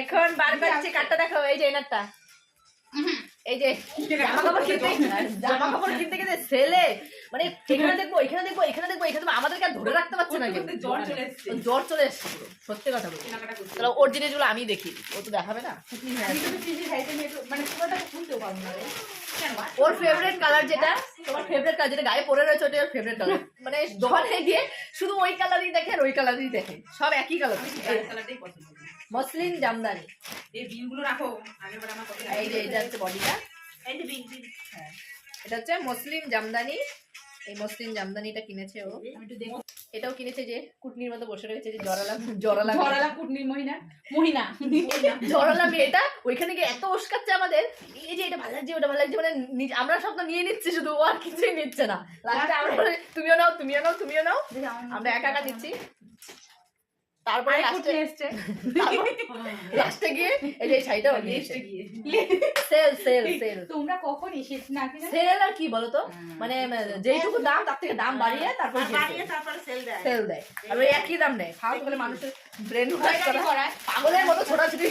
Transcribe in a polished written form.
এখন বার করছে কাটটা দেখো, এই যে এনারটা, এই যে জামা কাপড় কিনতে গেলে সেলে মানে এখানে দেখবো এখানে দেখবো এখানে দেখবো এখানে দেখবো, আমাদেরকে আর ধরে রাখতে পারছে না, জ্বর চলে এসছে পুরো, সত্যি কথা বলি। তাহলে ওর জিনিসগুলো আমি দেখি, ও তো দেখাবে না। ওর ফেভারিট কালার যেটা, তোমার ফেভারিট কালার যেটা গায়ে পরে রয়েছে, ওটা ওর ফেভারিট কালার। মানে দোকানে গিয়ে শুধু ওই কালারই দেখে আর ওই কালারই দেখে, সব একই কালার। মসলিন জামদানি, এই বিনগুলো রাখো, এই যে এটা হচ্ছে বডিটা, হ্যাঁ এটা হচ্ছে মসলিন জামদানি। এই মসলিন জামদানিটা কিনেছে ও, এটাও কিনেছে যে কুটনির মতো বসে রয়েছে, যে জরালা কুটনির মহিনা জরালা মেয়েটা ওইখানে গিয়ে এত উস্কাচ্ছে আমাদের, এই যে এটা ভালো লাগছে ওটা ভালো লাগছে, মানে আমরা সব তো নিয়ে নিচ্ছি, শুধু ও আর কিছুই নিচ্ছে না। লাস্টে আমরা তুমিও নাও তুমিও নাও তুমিও নাও, আমরা একা একা দিচ্ছি। তারপরে লাস্টে গিয়ে এই যে শাড়িটা সেল সেল সেল। তোমরা কখন এসেছ না সেল আর কি বলতো, মানে যেইটুকু দাম তার থেকে দাম বাড়িয়ে তারপর সেল দেয়, আর ওই একই দাম নেয়। ফালতু করে মানুষের ব্রেন ওয়াশ করা, পাগলের মতো ছোটাছুটি।